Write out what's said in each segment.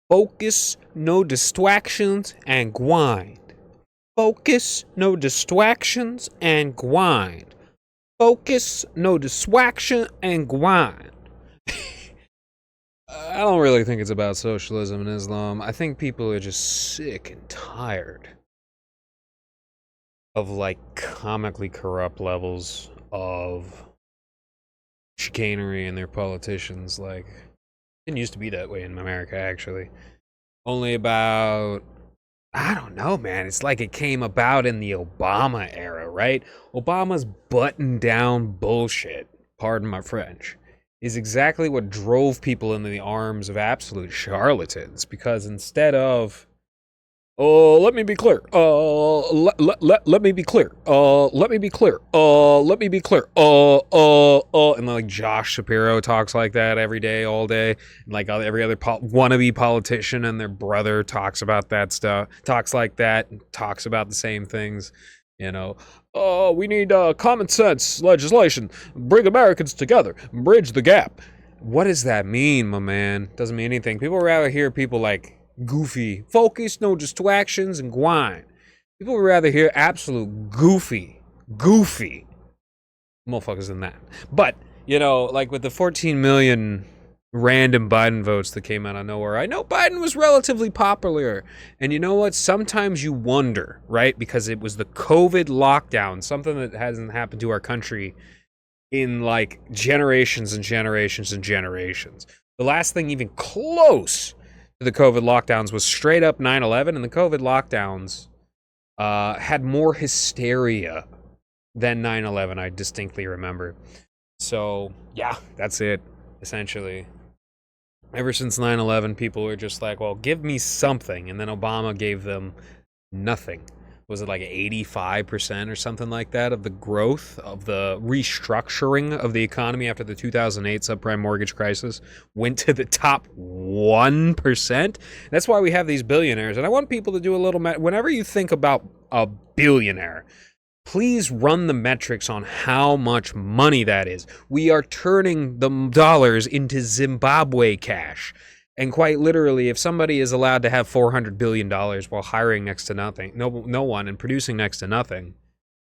Focus, no distractions, and grind. Focus, no distractions, and grind. Focus, no distraction, and grind. I don't really think it's about socialism in Islam. I think people are just sick and tired of like comically corrupt levels of chicanery in their politicians. Like, it didn't used to be that way in America, actually. Only about, I don't know, man. It's like it came about in the Obama era, right? Obama's button down bullshit, pardon my French, is exactly what drove people into the arms of absolute charlatans. Because instead of, oh, let me be clear. Let me be clear. Let me be clear. Let me be clear. And like Josh Shapiro talks like that every day, all day. And like every other wannabe politician and their brother talks about that stuff. Talks like that. And talks about the same things. You know, we need common sense legislation. Bring Americans together. Bridge the gap. What does that mean, my man? Doesn't mean anything. People rather hear people like goofy, focus, no distractions, and grind. People would rather hear absolute goofy motherfuckers than that. But, you know, like with the 14 million random Biden votes that came out of nowhere, I know Biden was relatively popular. And you know what? Sometimes you wonder, right? Because it was the COVID lockdown, something that hasn't happened to our country in like generations and generations and generations. The last thing even close to the COVID lockdowns was straight up 9/11, and the COVID lockdowns had more hysteria than 9/11, I distinctly remember. So, yeah, that's it, essentially. Ever since 9/11, people were just like, well, give me something, and then Obama gave them nothing. Was it like 85% or something like that of the growth of the restructuring of the economy after the 2008 subprime mortgage crisis went to the top 1%? That's why we have these billionaires. And I want people to do a little, whenever you think about a billionaire, please run the metrics on how much money that is. We are turning the dollars into Zimbabwe cash. And quite literally, if somebody is allowed to have $400 billion while hiring next to nothing, no one, and producing next to nothing,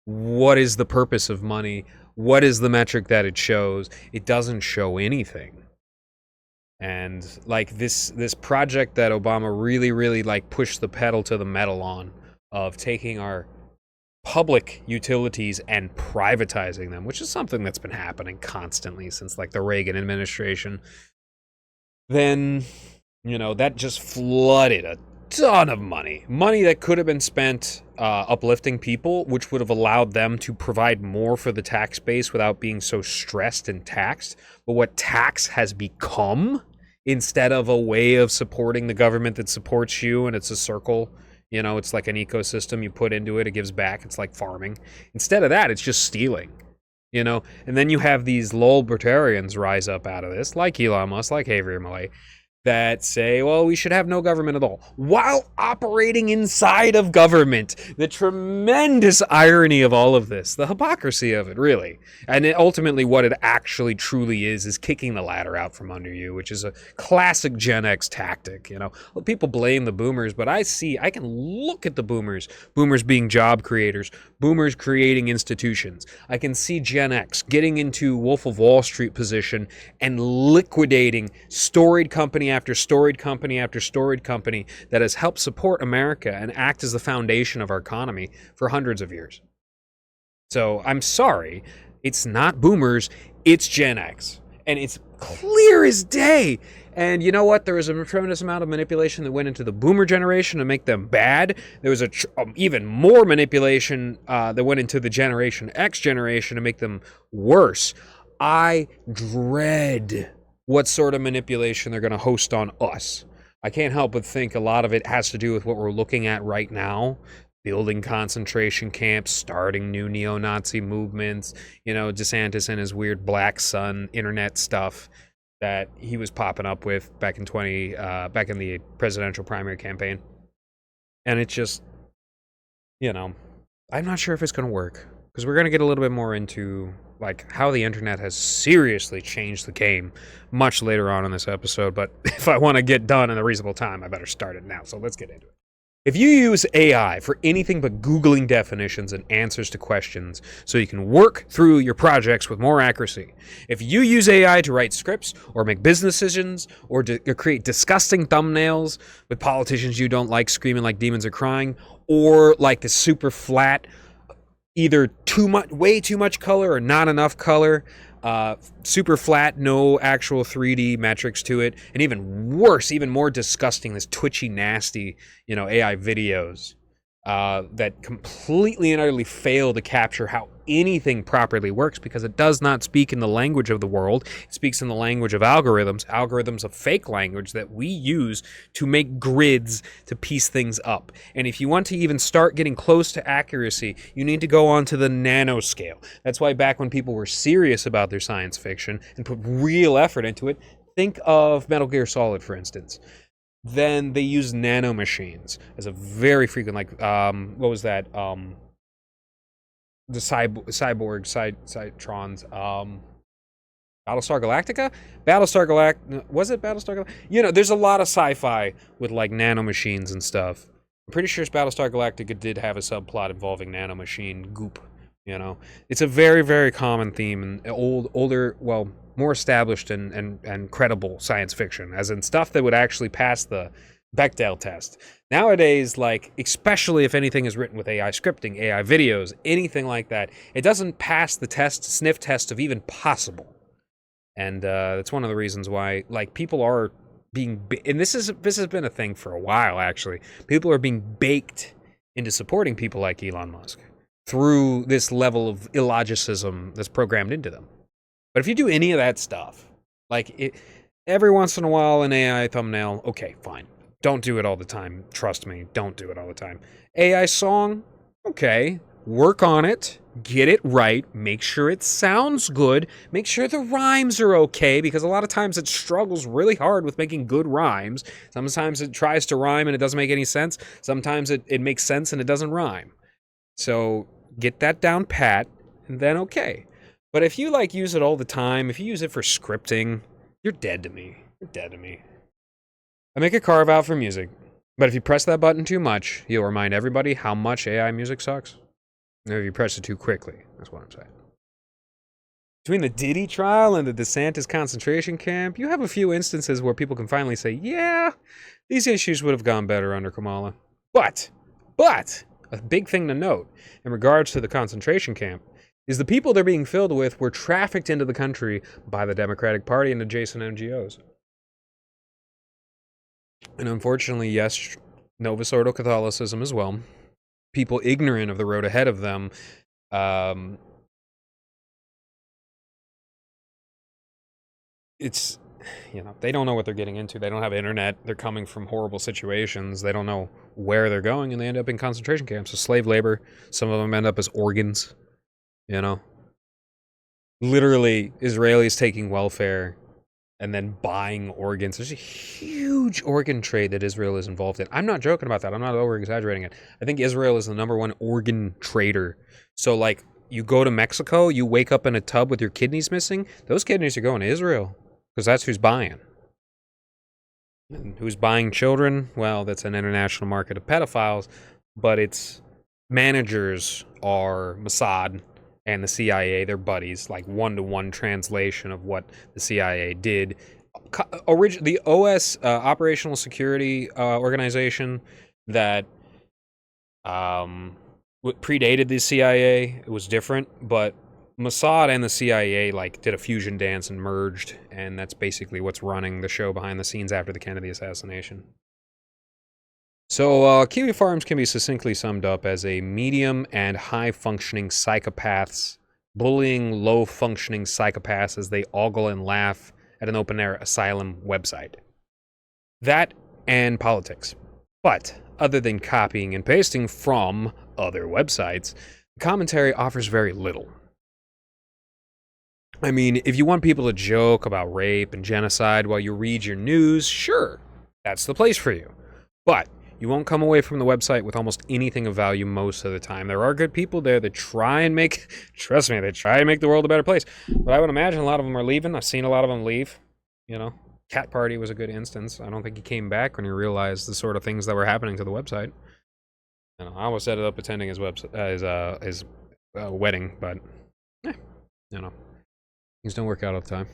what is the purpose of money? What is the metric that it shows? It doesn't show anything. And like this project that Obama really like pushed the pedal to the metal on, of taking our public utilities and privatizing them, which is something that's been happening constantly since like the Reagan administration, then, you know, that just flooded a ton of money that could have been spent uplifting people, which would have allowed them to provide more for the tax base without being so stressed and taxed. But what tax has become, instead of a way of supporting the government that supports you, and it's a circle, you know, it's like an ecosystem you put into it, it gives back, it's like farming. Instead of that, it's just stealing. You know, and then you have these libertarians rise up out of this, like Elon Musk, like Avery Millay, that say, well, we should have no government at all, while operating inside of government. The tremendous irony of all of this, the hypocrisy of it, really. And ultimately what it actually truly is kicking the ladder out from under you, which is a classic Gen X tactic. You know, well, people blame the boomers, but I can look at the boomers being job creators, boomers creating institutions. I can see Gen X getting into Wolf of Wall Street position and liquidating storied company after storied company after storied company that has helped support America and act as the foundation of our economy for hundreds of years. So I'm sorry, it's not boomers, it's Gen X. And it's clear as day. And you know what? There was a tremendous amount of manipulation that went into the boomer generation to make them bad. There was even more manipulation that went into the Generation X generation to make them worse. I dread what sort of manipulation they're going to host on us. I can't help but think a lot of it has to do with what we're looking at right now. Building concentration camps, starting new neo-Nazi movements, you know, DeSantis and his weird Black Sun internet stuff that he was popping up with back in the presidential primary campaign. And it's just, you know, I'm not sure if it's going to work, because we're going to get a little bit more into like how the internet has seriously changed the game much later on in this episode. But if I want to get done in a reasonable time, I better start it now. So let's get into it. If you use AI for anything but Googling definitions and answers to questions so you can work through your projects with more accuracy, if you use AI to write scripts or make business decisions or to create disgusting thumbnails with politicians you don't like screaming like demons are crying, or like the super flat, either way too much color or not enough color, super flat, no actual 3D metrics to it, and even worse, even more disgusting, this twitchy, nasty, AI videos that completely and utterly fail to capture how anything properly works, because it does not speak in the language of the world. It speaks in the language of algorithms of fake language that we use to make grids to piece things up. And if you want to even start getting close to accuracy, you need to go on to the nanoscale. That's why back when people were serious about their science fiction and put real effort into it, think of Metal Gear Solid, for instance. Then they use nanomachines as a very frequent, like, what was that? The cyborg, Cytrons, Battlestar Galactica? Was it Battlestar Galactica? There's a lot of sci-fi with, like, nanomachines and stuff. I'm pretty sure Battlestar Galactica did have a subplot involving nanomachine goop, It's a very, very common theme in older, more established and credible science fiction, as in stuff that would actually pass the Bechdel test. Nowadays, like, especially if anything is written with AI scripting, AI videos, anything like that, it doesn't pass the sniff test of even possible. And that's one of the reasons why, like, people are being, and this has been a thing for a while, actually. People are being baked into supporting people like Elon Musk through this level of illogicism that's programmed into them. But if you do any of that stuff, like, every once in a while an AI thumbnail, okay, fine. Don't do it all the time. Trust me, don't do it all the time. AI song, okay, work on it, get it right, make sure it sounds good, make sure the rhymes are okay, because a lot of times it struggles really hard with making good rhymes. Sometimes it tries to rhyme and it doesn't make any sense. Sometimes it makes sense and it doesn't rhyme. So get that down pat, and then okay. But if you, like, use it all the time, if you use it for scripting, you're dead to me. You're dead to me. I make a carve out for music, but if you press that button too much, you'll remind everybody how much AI music sucks. And if you press it too quickly, that's what I'm saying. Between the Diddy trial and the DeSantis concentration camp, you have a few instances where people can finally say, yeah, these issues would have gone better under Kamala. But, a big thing to note in regards to the concentration camp is the people they're being filled with were trafficked into the country by the Democratic Party and adjacent NGOs. And unfortunately, yes, Novus Ordo Catholicism as well. People ignorant of the road ahead of them, it's, they don't know what they're getting into. They don't have internet. They're coming from horrible situations. They don't know where they're going, and they end up in concentration camps. So slave labor. Some of them end up as organs, Literally, Israelis taking welfare and then buying organs. There's a huge organ trade that Israel is involved in. I'm not joking about that. I'm not over-exaggerating it. I think Israel is the #1 organ trader. So, like, you go to Mexico, you wake up in a tub with your kidneys missing, those kidneys are going to Israel, because that's who's buying. And who's buying children? Well, that's an international market of pedophiles, but its managers are Mossad and the CIA. They're buddies, like one-to-one translation of what the CIA did. The OS, Operational Security Organization, that predated the CIA. It was different, but Mossad and the CIA, like, did a fusion dance and merged, and that's basically what's running the show behind the scenes after the Kennedy assassination. So, Kiwi Farms can be succinctly summed up as a medium and high-functioning psychopaths bullying low-functioning psychopaths as they ogle and laugh at an open-air asylum website. That and politics. But, other than copying and pasting from other websites, the commentary offers very little. I mean, if you want people to joke about rape and genocide while you read your news, sure, that's the place for you. But You won't come away from the website with almost anything of value most of the time. There are good people there that try and make, trust me, they try and make the world a better place. But I would imagine a lot of them are leaving. I've seen a lot of them leave. You know, Cat Party was a good instance. I don't think he came back when he realized the sort of things that were happening to the website. You know, I almost ended up attending his website, his wedding, but you know, things don't work out all the time.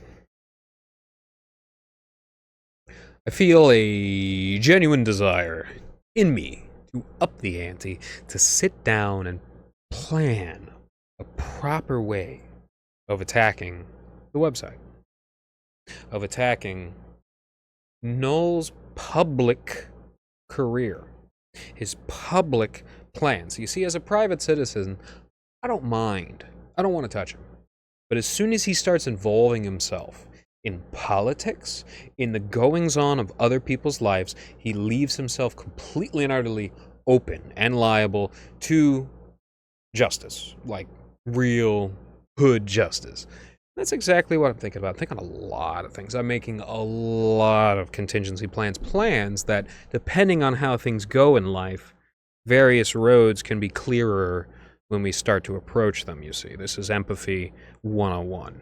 I feel a genuine desire in me to up the ante, to sit down and plan a proper way of attacking the website, of attacking Null's public career, his public plans. You see, as a private citizen, I don't mind. I don't want to touch him. But as soon as he starts involving himself in politics, in the goings-on of other people's lives, he leaves himself completely and utterly open and liable to justice, like real hood justice. That's exactly what I'm thinking about. I'm thinking a lot of things. I'm making a lot of contingency plans that, depending on how things go in life, various roads can be clearer when we start to approach them, you see. This is empathy 101.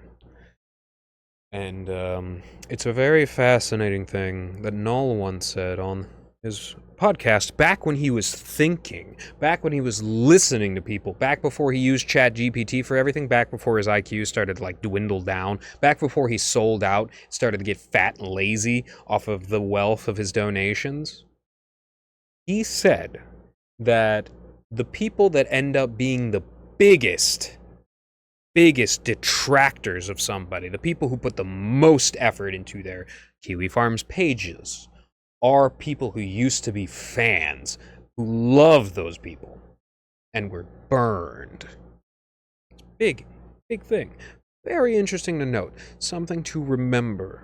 And it's a very fascinating thing that Null once said on his podcast, back when he was thinking, back when he was listening to people, back before he used ChatGPT for everything, back before his IQ started to like dwindle down, back before he sold out, started to get fat and lazy off of the wealth of his donations. He said that the people that end up being the biggest detractors of somebody, the people who put the most effort into their Kiwi Farms pages, are people who used to be fans, who loved those people, and were burned. It's big thing. Very interesting to note. Something to remember.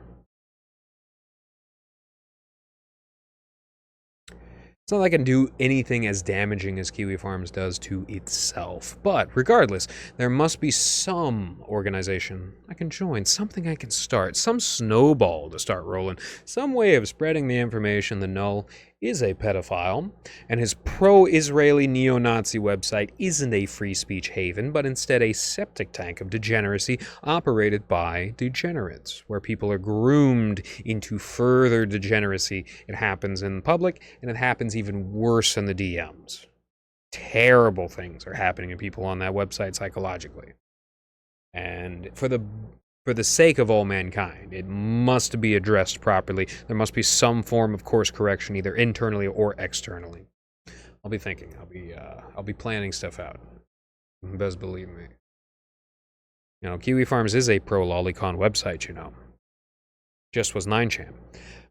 It's not like I can do anything as damaging as Kiwi Farms does to itself. But regardless, there must be some organization I can join, something I can start, some snowball to start rolling, some way of spreading the information that Null is a pedophile, and his pro-Israeli neo-Nazi website isn't a free speech haven, but instead a septic tank of degeneracy operated by degenerates, where people are groomed into further degeneracy. It happens in public, and it happens even worse in the DMs. Terrible things are happening to people on that website psychologically. And for the sake of all mankind, it must be addressed properly. There must be some form of course correction, either internally or externally. I'll be thinking. I'll be planning stuff out. Best believe me. You know, Kiwi Farms is a pro-lolicon website, you know. Just was 9chan.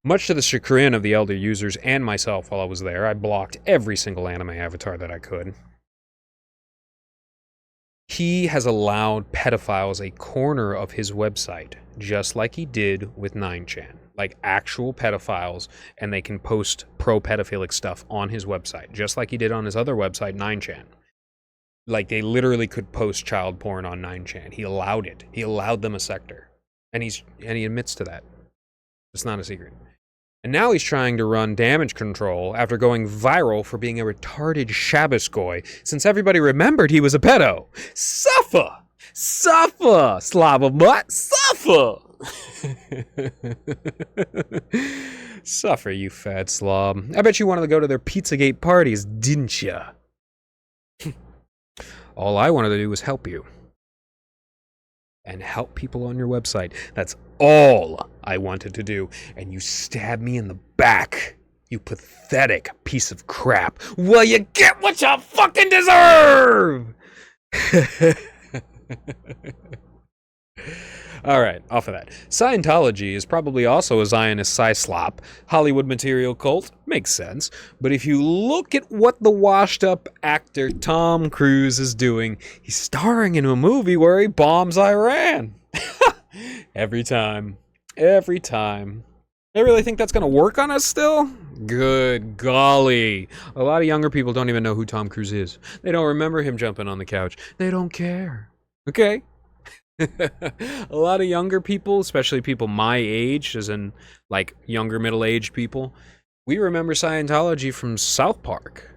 Much to the chagrin of the elder users and myself while I was there, I blocked every single anime avatar that I could. He has allowed pedophiles a corner of his website, just like he did with 9chan. Like actual pedophiles, and they can post pro-pedophilic stuff on his website, just like he did on his other website, 9chan. Like, they literally could post child porn on 9chan. He allowed it. He allowed them a sector. And he admits to that. It's not a secret. And now he's trying to run damage control after going viral for being a retarded Shabbos goy, since everybody remembered he was a pedo. Suffer! Suffer! Slobber butt! Suffer! Suffer, you fat slob. I bet you wanted to go to their Pizzagate parties, didn't ya? All I wanted to do was help you. And help people on your website. That's all I wanted to do. And you stabbed me in the back. You pathetic piece of crap. Well, you get what you fucking deserve! Alright, off of that. Scientology is probably also a Zionist slop. Hollywood material cult. Makes sense. But if you look at what the washed-up actor Tom Cruise is doing, he's starring in a movie where he bombs Iran. Every time. Every time. They really think that's going to work on us still? Good golly. A lot of younger people don't even know who Tom Cruise is. They don't remember him jumping on the couch. They don't care. Okay? A lot of younger people, especially people my age, as in like younger middle-aged people, We remember Scientology from South Park.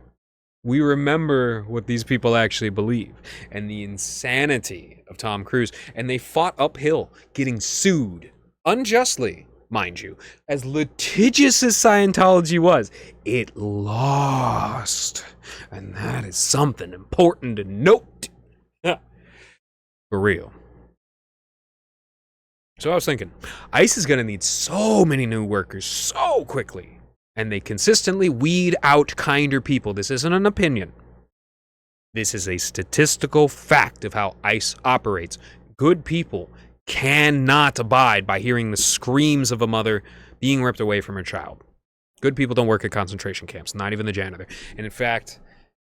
We remember what these people actually believe and the insanity of Tom Cruise. And they fought uphill, getting sued unjustly, mind you. As litigious as Scientology was, it lost. And that is something important to note. For real. So I was thinking, ICE is going to need so many new workers so quickly. And they consistently weed out kinder people. This isn't an opinion. This is a statistical fact of how ICE operates. Good people cannot abide by hearing the screams of a mother being ripped away from her child. Good people don't work at concentration camps, not even the janitor. And in fact,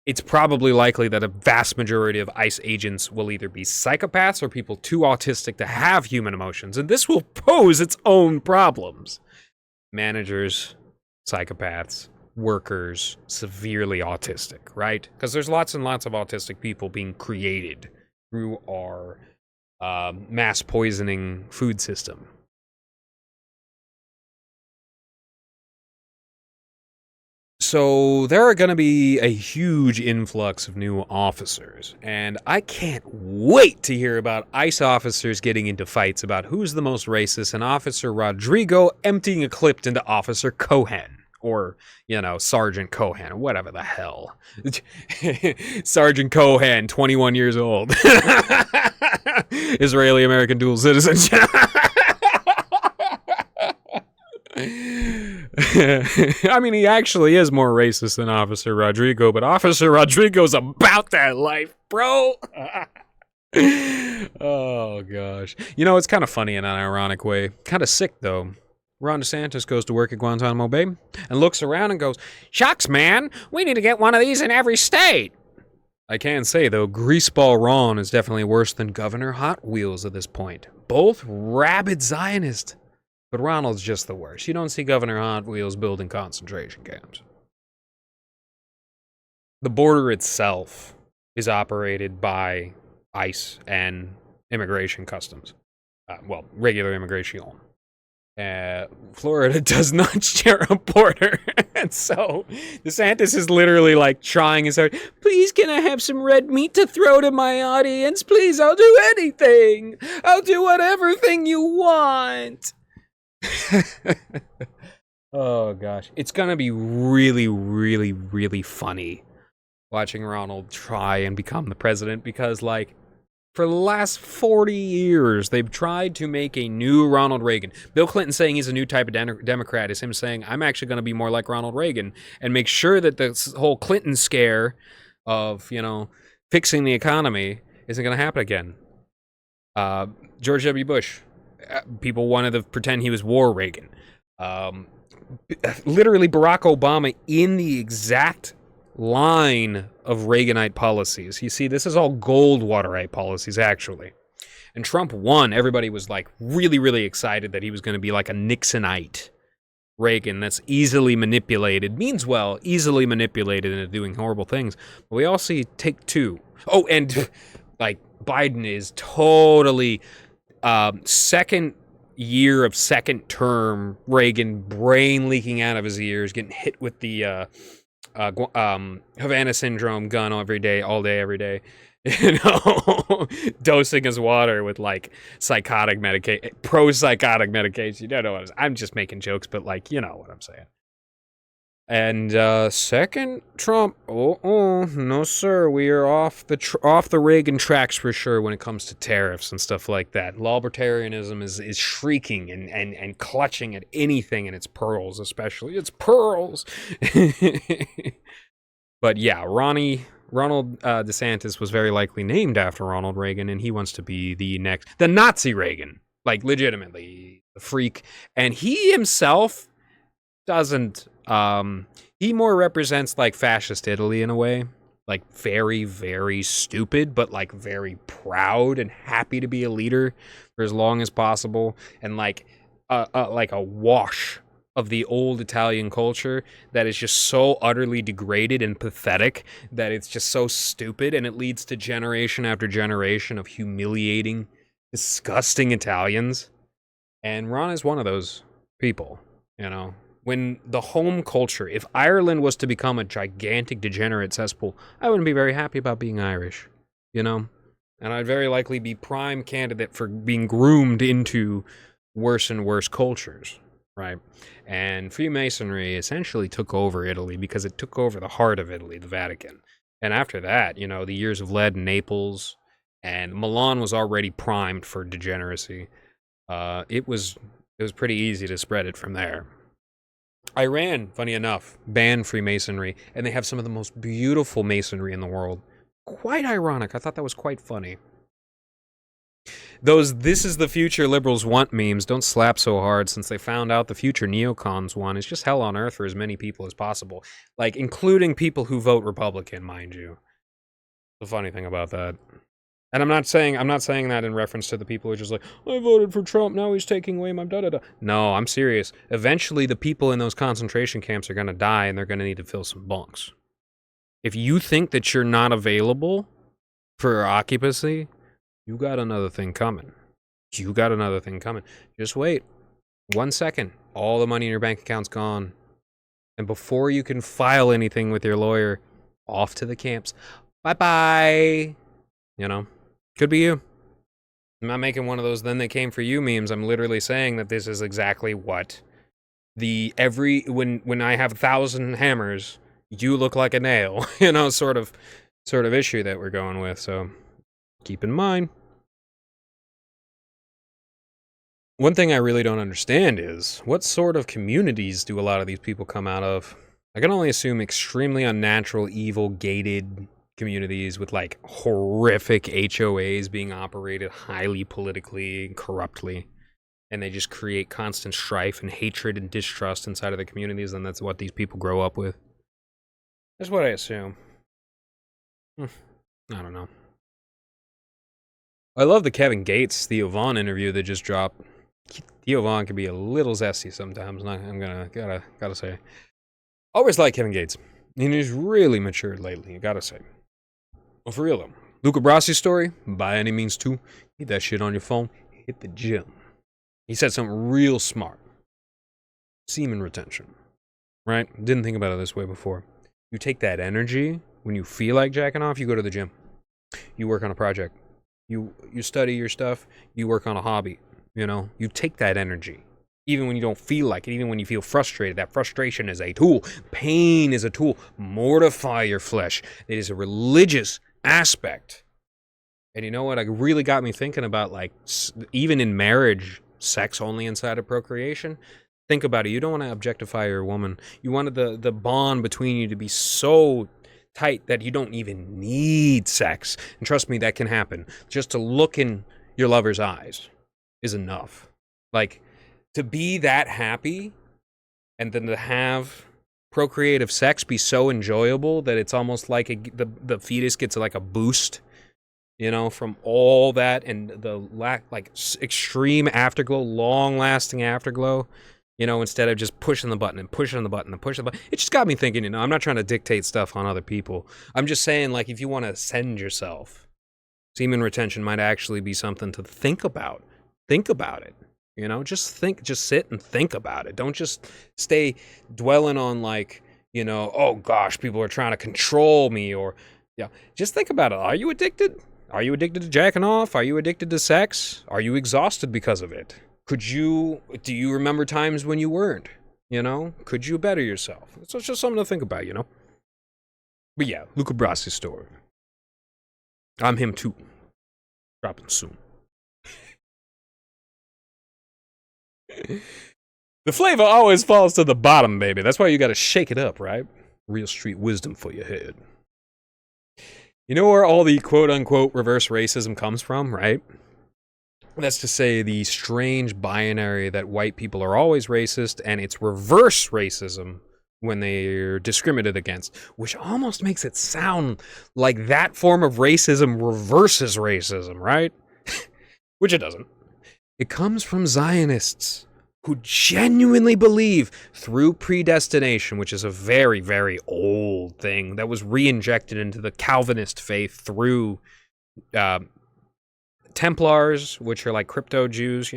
it's probably likely that a vast majority of ICE agents will either be psychopaths or people too autistic to have human emotions. And this will pose its own problems. Managers, psychopaths, workers, severely autistic, right? Because there's lots and lots of autistic people being created through our mass poisoning food system. So there are going to be a huge influx of new officers, and I can't wait to hear about ICE officers getting into fights about who's the most racist, and Officer Rodrigo emptying a clip into Officer Cohen, or, you know, Sergeant Cohen, or whatever the hell. Sergeant Cohen, 21 years old. Israeli-American dual citizenship. I mean, he actually is more racist than Officer Rodrigo, but Officer Rodrigo's about that life, bro. Oh, gosh. You know, it's kind of funny in an ironic way. Kind of sick, though. Ron DeSantis goes to work at Guantanamo Bay and looks around and goes, "Shucks, man, we need to get one of these in every state." I can say, though, Greaseball Ron is definitely worse than Governor Hot Wheels at this point. Both rabid Zionists. But Ronald's just the worst. You don't see Governor Hot Wheels building concentration camps. The border itself is operated by ICE and immigration customs. Regular immigration. Florida does not share a border. And so DeSantis is literally like trying his hard. "Please, can I have some red meat to throw to my audience? Please, I'll do anything. I'll do whatever thing you want." Oh gosh, it's gonna be really, really, really funny watching Ronald try and become the president, because like for the last 40 years they've tried to make a new Ronald Reagan. Bill Clinton saying he's a new type of Democrat is him saying, "I'm actually going to be more like Ronald Reagan and make sure that this whole Clinton scare of, you know, fixing the economy isn't going to happen again." George W. Bush, people wanted to pretend he was War Reagan. Literally Barack Obama in the exact line of Reaganite policies. You see, this is all Goldwaterite policies, actually. And Trump won. Everybody was like really, really excited that he was going to be like a Nixonite Reagan that's easily manipulated, means well, easily manipulated into doing horrible things. But we all see Take Two. Oh, and like Biden is totally second year of second term Reagan, brain leaking out of his ears, getting hit with the Havana syndrome gun every day, all day, every day. You know, dosing his water with like psychotic medication, pro-psychotic medication. You don't know what I'm just making jokes, but like, you know what I'm saying. And second Trump, no sir, we are off the Reagan tracks for sure when it comes to tariffs and stuff like that. Lawbertarianism is shrieking and clutching at anything in its pearls, especially its pearls. But yeah, Ronald DeSantis was very likely named after Ronald Reagan, and he wants to be the Nazi Reagan, like legitimately the freak. And he himself doesn't. He more represents like fascist Italy in a way, like very, very stupid, but like very proud and happy to be a leader for as long as possible, and like a wash of the old Italian culture that is just so utterly degraded and pathetic that it's just so stupid, and it leads to generation after generation of humiliating, disgusting Italians. And Ron is one of those people, you know. when the home culture, if Ireland was to become a gigantic degenerate cesspool, I wouldn't be very happy about being Irish, you know? And I'd very likely be prime candidate for being groomed into worse and worse cultures, right? And Freemasonry essentially took over Italy because it took over the heart of Italy, the Vatican. And after that, you know, the years of lead in Naples, and Milan was already primed for degeneracy. It was pretty easy to spread it from there. Iran, funny enough, banned Freemasonry, and they have some of the most beautiful masonry in the world. Quite ironic. I thought that was quite funny. Those "this is the future liberals want" memes don't slap so hard since they found out the future neocons want is just hell on earth for as many people as possible. Like, including people who vote Republican, mind you. The funny thing about that. And I'm not saying that in reference to the people who are just like, I voted for Trump, now he's taking away my da-da-da. No, I'm serious. Eventually, the people in those concentration camps are going to die, and they're going to need to fill some bunks. If you think that you're not available for occupancy, you got another thing coming. You got another thing coming. Just wait. 1 second. All the money in your bank account's gone. And before you can file anything with your lawyer, off to the camps. Bye-bye. You know? Could be you. I'm not making one of those "then they came for you" memes. I'm literally saying that this is exactly what when I have 1,000 hammers, you look like a nail, you know, sort of issue that we're going with. So keep in mind. One thing I really don't understand is what sort of communities do a lot of these people come out of? I can only assume extremely unnatural, evil, gated communities with like horrific HOAs being operated highly politically and corruptly, and they just create constant strife and hatred and distrust inside of the communities, and that's what these people grow up with. That's what I assume. I don't know. I love the Kevin Gates Theo Vaughn interview that just dropped. Theo Vaughn can be a little zesty sometimes. I'm gotta say. Always like Kevin Gates. And he's really matured lately, I gotta say. Well, for real though, Luca Brassi's story, by any means too, get that shit on your phone, hit the gym. He said something real smart. Semen retention, right? Didn't think about it this way before. You take that energy, when you feel like jacking off, you go to the gym. You work on a project. You study your stuff, you work on a hobby, you know? You take that energy. Even when you don't feel like it, even when you feel frustrated, that frustration is a tool. Pain is a tool. Mortify your flesh. It is a religious aspect. And you know what? It really got me thinking about, like, even in marriage, sex only inside of procreation. Think about it. You don't want to objectify your woman. You wanted the bond between you to be so tight that you don't even need sex. And trust me, that can happen. Just to look in your lover's eyes is enough. Like, to be that happy and then to have procreative sex be so enjoyable that it's almost like the fetus gets like a boost, you know, from all that, and the extreme afterglow, long-lasting afterglow, you know, instead of just pushing the button and pushing the button and pushing the button. It just got me thinking, you know, I'm not trying to dictate stuff on other people. I'm just saying, like, if you want to ascend yourself, semen retention might actually be something to think about. Think about it. You know, just sit and think about it. Don't just stay dwelling on, like, you know, oh gosh, people are trying to control me, or, yeah, just think about it. Are you addicted? Are you addicted to jacking off? Are you addicted to sex? Are you exhausted because of it? Do you remember times when you weren't? You know, could you better yourself? So it's just something to think about, you know? But yeah, Luca Brassi's story. I'm him too. Dropping soon. The flavor always falls to the bottom, baby. That's why you gotta shake it up, right? Real street wisdom for your head. You know where all the quote-unquote reverse racism comes from, right? That's to say, the strange binary that white people are always racist, and it's reverse racism when they're discriminated against, which almost makes it sound like that form of racism reverses racism, right? Which it doesn't. It comes from Zionists who genuinely believe through predestination, which is a very, very old thing that was re-injected into the Calvinist faith through Templars, which are like crypto Jews,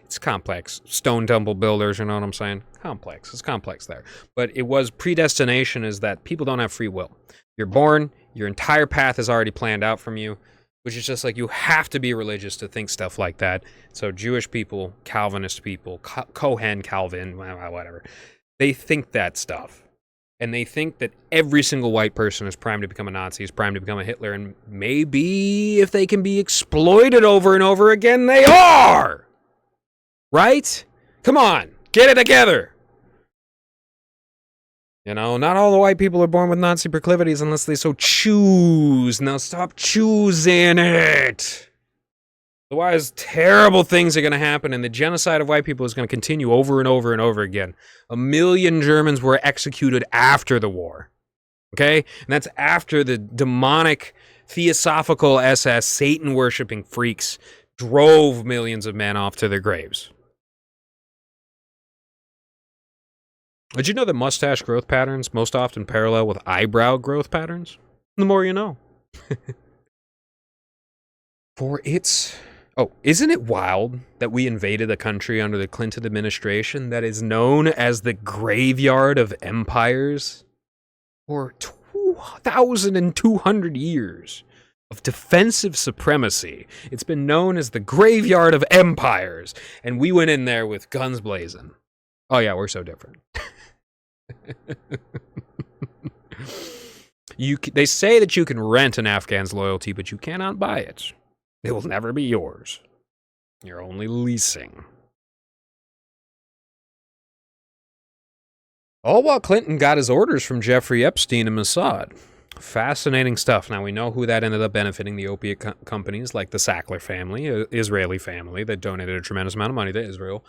it's complex. Stone temple builders, you know what I'm saying? Complex. It's complex there. But it was predestination is that people don't have free will. You're born, your entire path is already planned out from you, which is just like you have to be religious to think stuff like that. So Jewish people, Calvinist people, Cohen, Calvin, whatever, they think that stuff. And they think that every single white person is primed to become a Nazi, is primed to become a Hitler, and maybe if they can be exploited over and over again, they are! Right? Come on, get it together! Not all the white people are born with Nazi proclivities unless they so choose. Now stop choosing it! Otherwise, terrible things are going to happen, and the genocide of white people is going to continue over and over and over again. 1 million Germans were executed after the war. Okay? And that's after the demonic, theosophical SS, Satan-worshipping freaks drove millions of men off to their graves. Did you know that mustache growth patterns most often parallel with eyebrow growth patterns? The more you know. Isn't it wild that we invaded a country under the Clinton administration that is known as the graveyard of empires? For 2,200 years of defensive supremacy, it's been known as the graveyard of empires, and we went in there with guns blazing. Oh yeah, we're so different. They say that you can rent an Afghan's loyalty, but you cannot buy it. It will never be yours. You're only leasing. All while Clinton got his orders from Jeffrey Epstein and Mossad. Fascinating stuff. Now, we know who that ended up benefiting, the opiate companies like the Sackler family, an Israeli family that donated a tremendous amount of money to Israel,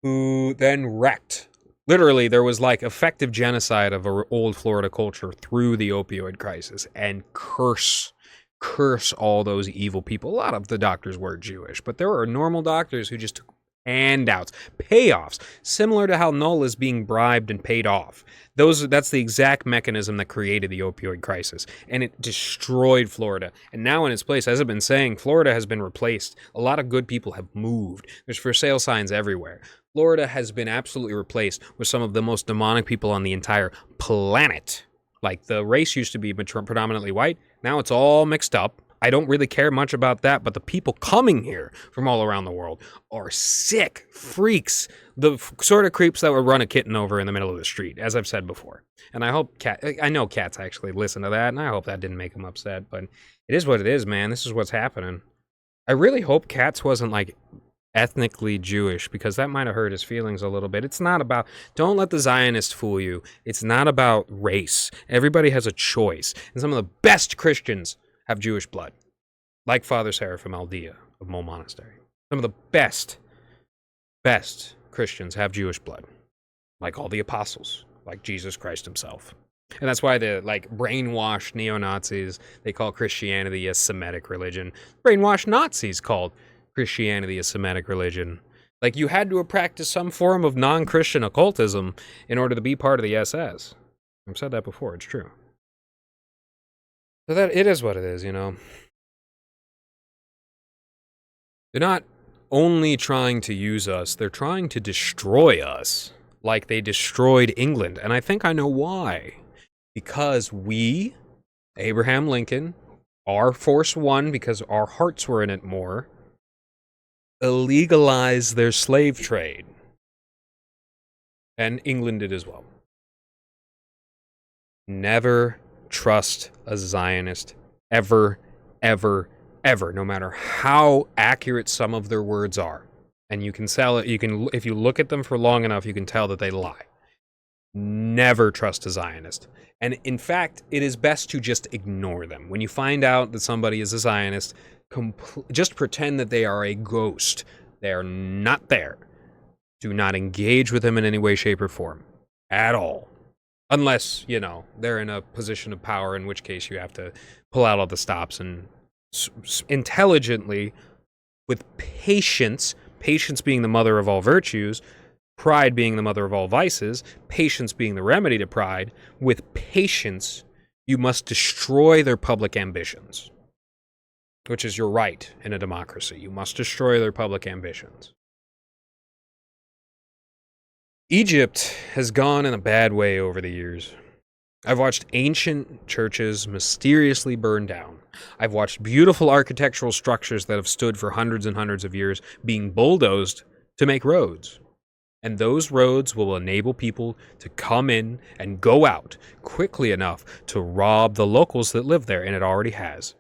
who then wrecked. Literally, there was like effective genocide of old Florida culture through the opioid crisis, and curse all those evil people. A lot of the doctors were Jewish, but there were normal doctors who just took handouts, payoffs, similar to how Null is being bribed and paid off. That's the exact mechanism that created the opioid crisis, and it destroyed Florida. And now in its place, as I've been saying, Florida has been replaced. A lot of good people have moved. There's for sale signs everywhere. Florida has been absolutely replaced with some of the most demonic people on the entire planet. Like, the race used to be predominantly white. Now it's all mixed up. I don't really care much about that, but the people coming here from all around the world are sick freaks. The sort of creeps that would run a kitten over in the middle of the street, as I've said before. And I know cats actually listen to that, and I hope that didn't make them upset, but it is what it is, man. This is what's happening. I really hope Cats wasn't, like, ethnically Jewish, because that might have hurt his feelings a little bit. It's not about, don't let the Zionist fool you. It's not about race. Everybody has a choice. And some of the best Christians have Jewish blood, like Father Seraphim Aldea of Mole Monastery. Some of the best Christians have Jewish blood, like all the apostles, like Jesus Christ himself. And that's why the, like, brainwashed neo-Nazis, they call Christianity a Semitic religion. Brainwashed Nazis called Christianity a Semitic religion. Like, you had to practice some form of non-Christian occultism in order to be part of the SS. I've said that before, it's true. So that, it is what it is, They're not only trying to use us, they're trying to destroy us, like they destroyed England. And I think I know why. Because we, Abraham Lincoln, our Force One, because our hearts were in it more, illegalized their slave trade. And England did as well. Never trust a Zionist, ever, ever, ever, no matter how accurate some of their words are. And you can sell it, if you look at them for long enough, you can tell that they lie. Never trust a Zionist. And in fact, it is best to just ignore them. When you find out that somebody is a Zionist, just pretend that they are a ghost. They are not there. Do not engage with them in any way, shape, or form. At all. Unless, they're in a position of power, in which case you have to pull out all the stops and intelligently, with patience being the mother of all virtues, pride being the mother of all vices, patience being the remedy to pride, with patience, you must destroy their public ambitions. which is your right in a democracy. You must destroy their public ambitions. Egypt has gone in a bad way over the years. I've watched ancient churches mysteriously burn down. I've watched beautiful architectural structures that have stood for hundreds and hundreds of years being bulldozed to make roads. And those roads will enable people to come in and go out quickly enough to rob the locals that live there, and it already has.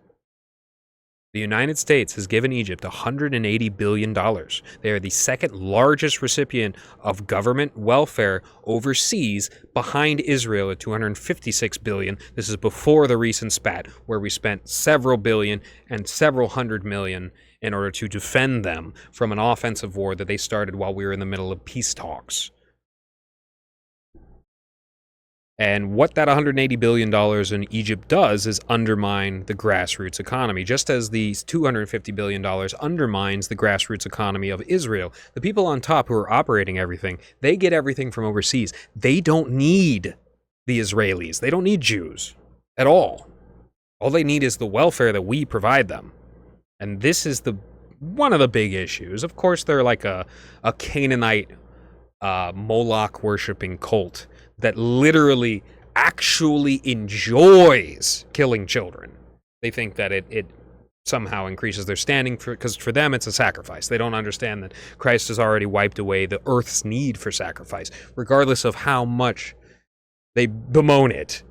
The United States has given Egypt $180 billion. They are the second largest recipient of government welfare overseas behind Israel at $256 billion. This is before the recent spat where we spent several billion and several hundred million in order to defend them from an offensive war that they started while we were in the middle of peace talks. And what that $180 billion in Egypt does is undermine the grassroots economy, just as these $250 billion undermines the grassroots economy of Israel. The people on top who are operating everything, they get everything from overseas. They don't need the Israelis. They don't need Jews at all. All they need is the welfare that we provide them. And this is one of the big issues. Of course, they're like a Canaanite Moloch-worshipping cult that literally actually enjoys killing children. They think that it somehow increases their standing, because for them it's a sacrifice. They don't understand that Christ has already wiped away the earth's need for sacrifice, regardless of how much they bemoan it,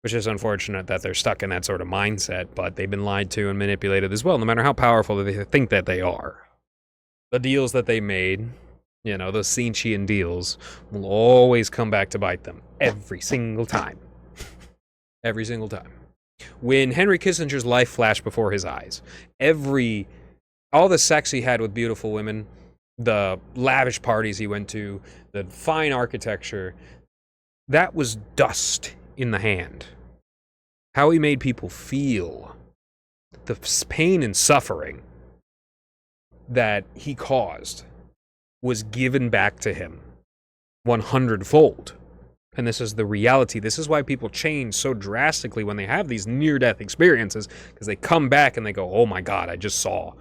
which is unfortunate that they're stuck in that sort of mindset, but they've been lied to and manipulated as well, no matter how powerful they think that they are. The deals that they made, those Cinchian deals, will always come back to bite them. Every single time. Every single time. When Henry Kissinger's life flashed before his eyes, all the sex he had with beautiful women, the lavish parties he went to, the fine architecture, that was dust in the hand. How he made people feel, the pain and suffering that he caused, was given back to him 100-fold. And this is the reality. This is why people change so drastically when they have these near-death experiences, because they come back and they go, oh my God, I just saw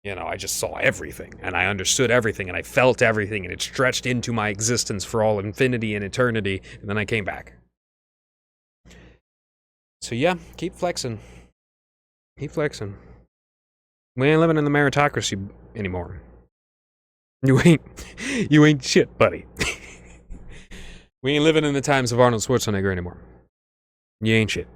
everything, and I understood everything, and I felt everything, and it stretched into my existence for all infinity and eternity, and then I came back. So yeah, keep flexing. Keep flexing. We ain't living in the meritocracy anymore. You ain't shit, buddy. We ain't living in the times of Arnold Schwarzenegger anymore. You ain't shit.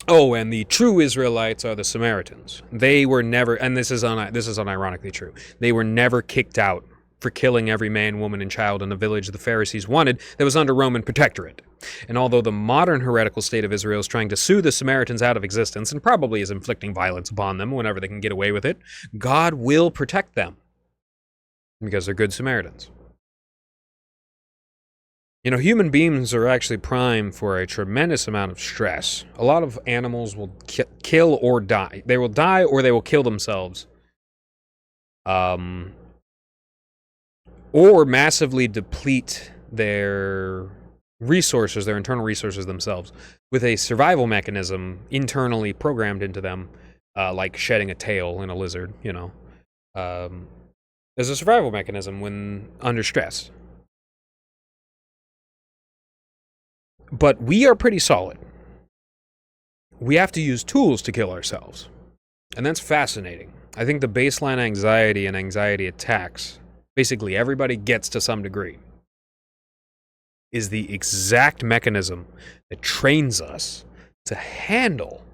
Oh, and the true Israelites are the Samaritans. They were never, and this is unironically true, they were never kicked out for killing every man, woman, and child in a village the Pharisees wanted that was under Roman protectorate. And although the modern heretical state of Israel is trying to sue the Samaritans out of existence and probably is inflicting violence upon them whenever they can get away with it, God will protect them because they're good Samaritans. Human beings are actually primed for a tremendous amount of stress. A lot of animals will kill or die. They will die or they will kill themselves. Or massively deplete their resources, their internal resources themselves, with a survival mechanism internally programmed into them, like shedding a tail in a lizard, There's a survival mechanism when under stress. But we are pretty solid. We have to use tools to kill ourselves. And that's fascinating. I think the baseline anxiety and anxiety attacks, basically everybody gets to some degree, is the exact mechanism that trains us to handle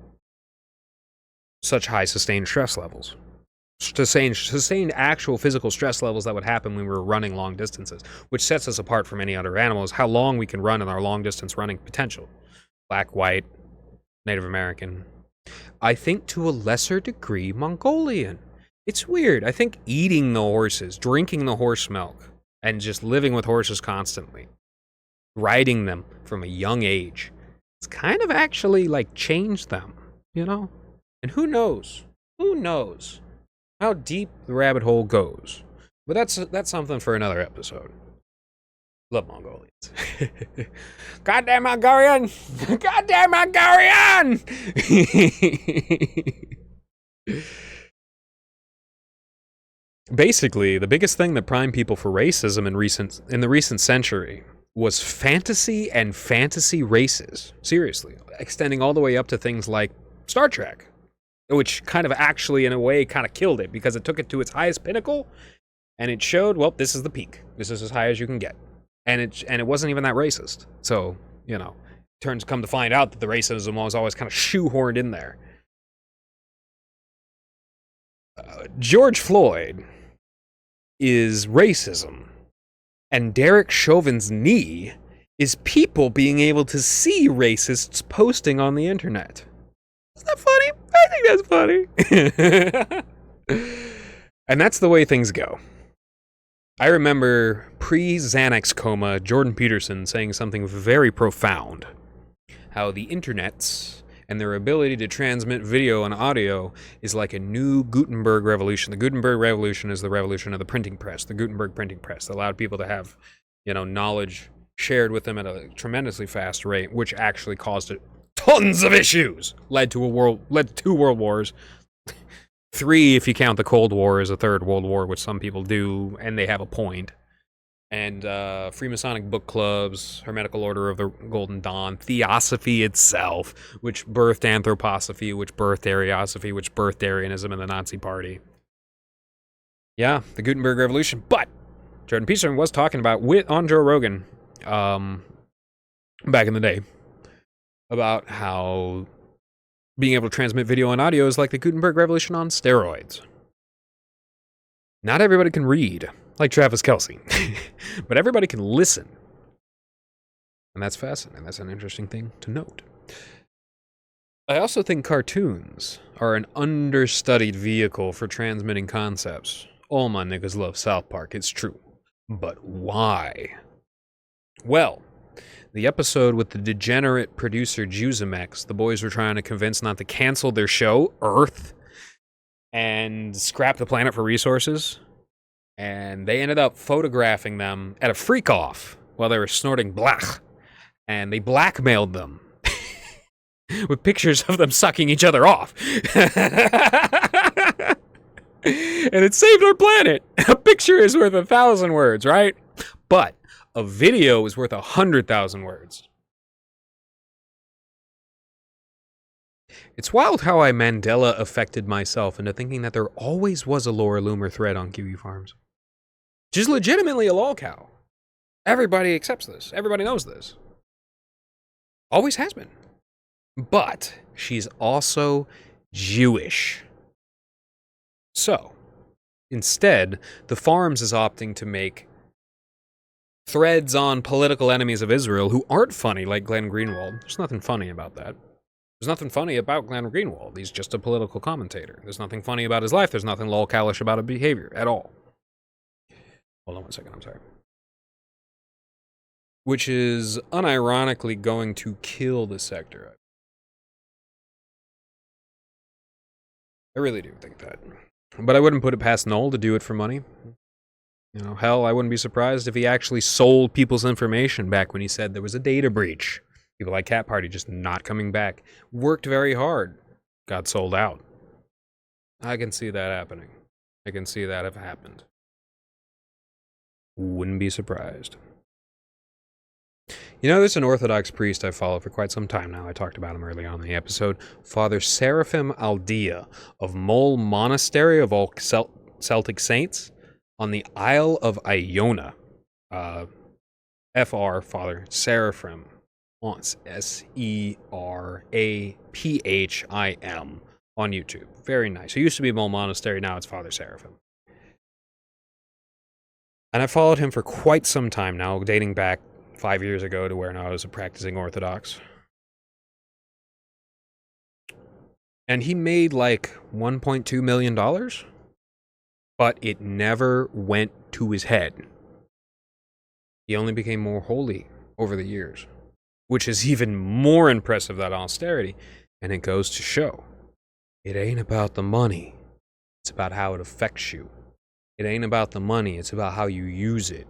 such high sustained stress levels. Sustained actual physical stress levels that would happen when we were running long distances, which sets us apart from any other animals, how long we can run in our long distance running potential. Black, white, Native American. I think to a lesser degree Mongolian. It's weird. I think eating the horses, drinking the horse milk, and just living with horses constantly, riding them from a young age, it's kind of actually changed them, And who knows how deep the rabbit hole goes. But that's something for another episode. Love Mongolians. Goddamn Mongolian! Goddamn Mongolian! Basically, the biggest thing that primed people for racism in the recent century was fantasy and fantasy races. Seriously, extending all the way up to things like Star Trek, which kind of actually, in a way, kind of killed it because it took it to its highest pinnacle, and it showed, well, this is the peak. This is as high as you can get, and it wasn't even that racist. So, you know, come to find out that the racism was always kind of shoehorned in there. George Floyd is racism, and Derek Chauvin's knee is people being able to see racists posting on the internet. Isn't that funny? I think that's funny. And that's the way things go. I remember pre-Xanax coma Jordan Peterson saying something very profound. How the internets and their ability to transmit video and audio is like a new Gutenberg revolution. The Gutenberg revolution is the revolution of the printing press, the Gutenberg printing press that allowed people to have, knowledge shared with them at a tremendously fast rate, which actually caused tons of issues. Led to 2 world wars. 3 if you count the Cold War as a third world war, which some people do, and they have a point. And Freemasonic book clubs, Hermetical Order of the Golden Dawn, Theosophy itself, which birthed Anthroposophy, which birthed Ariosophy, which birthed Arianism and the Nazi Party. Yeah, the Gutenberg Revolution. But Jordan Peterson was talking about on Joe Rogan back in the day about how being able to transmit video and audio is like the Gutenberg Revolution on steroids. Not everybody can read, like Travis Kelce, but everybody can listen. And that's fascinating. That's an interesting thing to note. I also think cartoons are an understudied vehicle for transmitting concepts. All my niggas love South Park, it's true. But why? Well, the episode with the degenerate producer Juicemex, the boys were trying to convince not to cancel their show, Earth, and scrap the planet for resources. And they ended up photographing them at a freak-off while they were snorting blach. And they blackmailed them with pictures of them sucking each other off. And it saved our planet. A picture is worth 1,000 words, right? But a video is worth 100,000 words. It's wild how I Mandela affected myself into thinking that there always was a Laura Loomer thread on Kiwi Farms. She's legitimately a lol cow. Everybody accepts this. Everybody knows this. Always has been. But she's also Jewish. So, instead, the Farms is opting to make threads on political enemies of Israel who aren't funny, like Glenn Greenwald. There's nothing funny about that. There's nothing funny about Glenn Greenwald. He's just a political commentator. There's nothing funny about his life. There's nothing lol-cowish about his behavior at all. Hold on 1 second, I'm sorry. Which is unironically going to kill the sector. I really do think that. But I wouldn't put it past Noel to do it for money. Hell, I wouldn't be surprised if he actually sold people's information back when he said there was a data breach. People like Cat Party just not coming back. Worked very hard. Got sold out. I can see that happening. I can see that have happened. Wouldn't be surprised. There's an Orthodox priest I follow for quite some time now. I talked about him early on in the episode. Father Seraphim Aldea of Mol Monastery of all Celtic Saints on the Isle of Iona. FR, Father Seraphim. Seraphim on YouTube. Very nice. It used to be Mol Monastery, now it's Father Seraphim. And I followed him for quite some time now, dating back 5 years ago to when I was a practicing Orthodox. And he made like $1.2 million, but it never went to his head. He only became more holy over the years, which is even more impressive than austerity. And it goes to show, it ain't about the money. It's about how it affects you. It ain't about the money. It's about how you use it.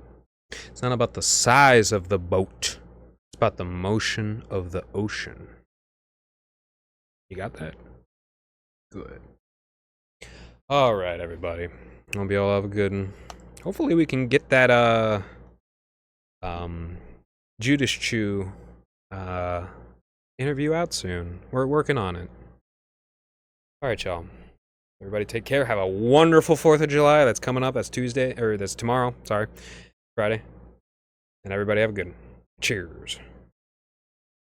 It's not about the size of the boat. It's about the motion of the ocean. You got that? Good. All right, everybody. Hope you all have a good one. Hopefully we can get that Judas Chew interview out soon. We're working on it. All right, y'all. Everybody take care. Have a wonderful 4th of July. That's coming up. That's Tuesday, or that's tomorrow. Sorry. Friday. And everybody have a good one. Cheers.